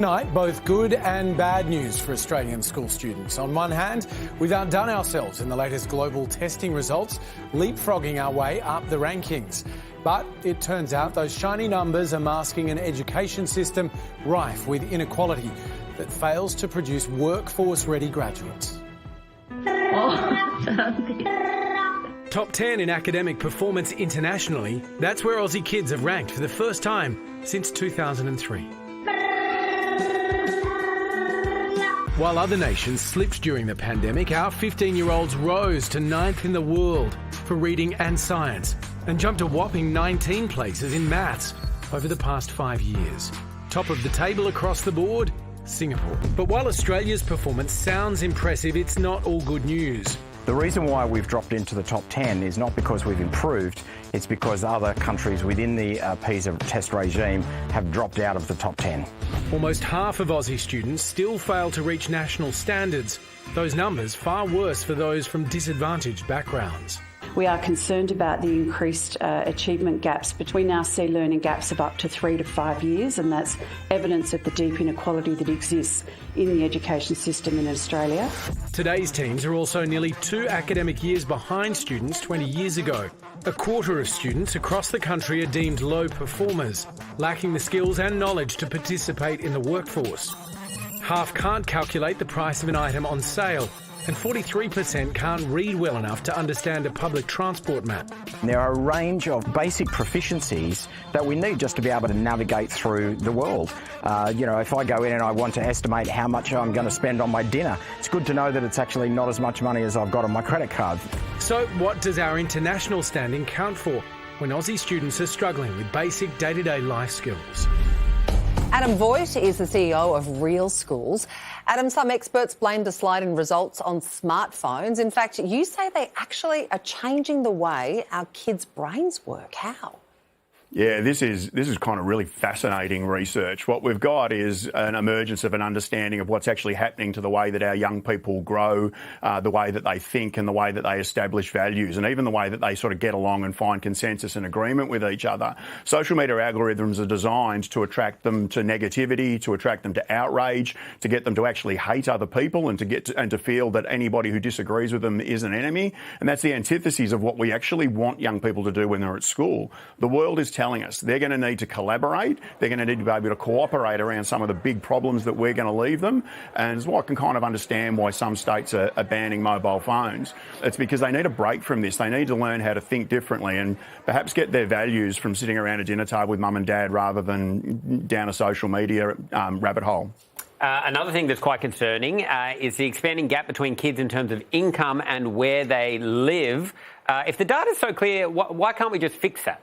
Tonight, both good and bad news for Australian school students. On one hand, we've outdone ourselves in the latest global testing results, leapfrogging our way up the rankings. But it turns out those shiny numbers are masking an education system rife with inequality that fails to produce workforce-ready graduates. Top 10 in academic performance internationally, that's where Aussie kids have ranked for the first time since 2003. While other nations slipped during the pandemic, our 15-year-olds rose to 9th in the world for reading and science and jumped a whopping 19 places in maths over the past 5 years. Top of the table across the board, Singapore. But while Australia's performance sounds impressive, it's not all good news. The reason why we've dropped into the top 10 is not because we've improved, it's because other countries within the PISA test regime have dropped out of the top 10. Almost half of Aussie students still fail to reach national standards. Those numbers far worse for those from disadvantaged backgrounds. We are concerned about the increased achievement gaps between our C learning gaps of up to 3 to 5 years, and that's evidence of the deep inequality that exists in the education system in Australia. Today's teams are also nearly 2 academic years behind students 20 years ago. A quarter of students across the country are deemed low performers, lacking the skills and knowledge to participate in the workforce. Half can't calculate the price of an item on sale, and 43% can't read well enough to understand a public transport map. There are a range of basic proficiencies that we need just to be able to navigate through the world. If I go in and I want to estimate how much I'm going to spend on my dinner, it's good to know that it's actually not as much money as I've got on my credit card. So what does our international standing count for when Aussie students are struggling with basic day-to-day life skills? Adam Voigt is the CEO of Real Schools. Adam, some experts blame the slide in results on smartphones. In fact, you say they actually are changing the way our kids' brains work. How? Yeah, this is kind of really fascinating research. What we've got is an emergence of an understanding of what's actually happening to the way that our young people grow, the way that they think and the way that they establish values, and even the way that they sort of get along and find consensus and agreement with each other. Social media algorithms are designed to attract them to negativity, to attract them to outrage, to get them to actually hate other people and to feel that anybody who disagrees with them is an enemy. And that's the antithesis of what we actually want young people to do when they're at school. The world is telling us they're going to need to collaborate, they're going to need to be able to cooperate around some of the big problems that we're going to leave them, and so I can kind of understand why some states are banning mobile phones. It's because they need a break from this. They need to learn how to think differently and perhaps get their values from sitting around a dinner table with mum and dad rather than down a social media rabbit hole. Another thing that's quite concerning is the expanding gap between kids in terms of income and where they live. If the data's so clear, why can't we just fix that?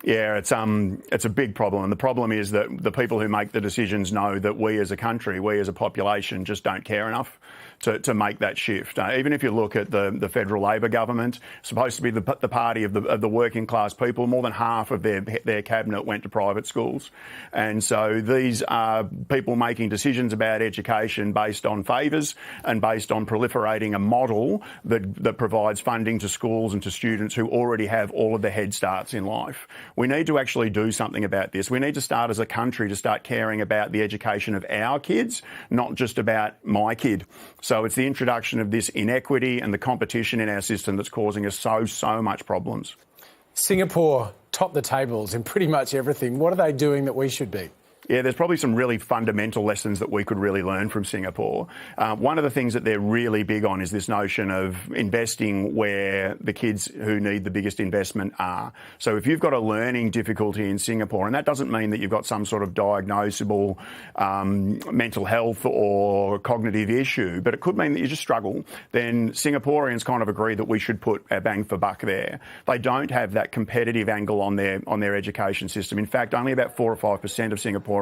Yeah, it's a big problem. And the problem is that the people who make the decisions know that we as a country, we as a population just don't care enough to make that shift. Even if you look at the federal Labor government, supposed to be the party of the working class people, more than half of their cabinet went to private schools. And so these are people making decisions about education based on favours and based on proliferating a model that provides funding to schools and to students who already have all of the head starts in life. We need to actually do something about this. We need to start as a country to start caring about the education of our kids, not just about my kid. So it's the introduction of this inequity and the competition in our system that's causing us so much problems. Singapore topped the tables in pretty much everything. What are they doing that we should be? Yeah, there's probably some really fundamental lessons that we could really learn from Singapore. One of the things that they're really big on is this notion of investing where the kids who need the biggest investment are. So if you've got a learning difficulty in Singapore, and that doesn't mean that you've got some sort of diagnosable mental health or cognitive issue, but it could mean that you just struggle, then Singaporeans kind of agree that we should put our bang for buck there. They don't have that competitive angle on their education system. In fact, only about 4 or 5% of Singaporeans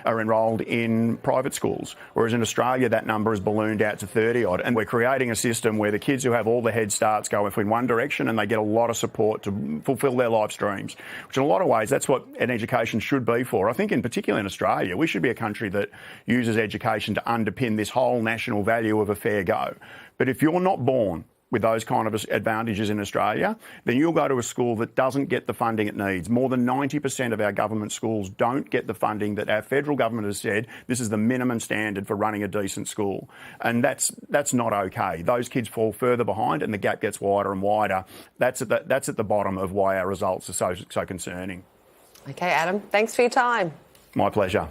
are enrolled in private schools, whereas in Australia that number has ballooned out to 30 odd. And we're creating a system where the kids who have all the head starts go in one direction and they get a lot of support to fulfil their life's dreams, which in a lot of ways that's what an education should be for. I think in particular in Australia, we should be a country that uses education to underpin this whole national value of a fair go. But if you're not born with those kind of advantages in Australia, then you'll go to a school that doesn't get the funding it needs. More than 90% of our government schools don't get the funding that our federal government has said this is the minimum standard for running a decent school. And that's not okay. Those kids fall further behind and the gap gets wider and wider. That's at the bottom of why our results are so concerning. Okay, Adam, thanks for your time. My pleasure.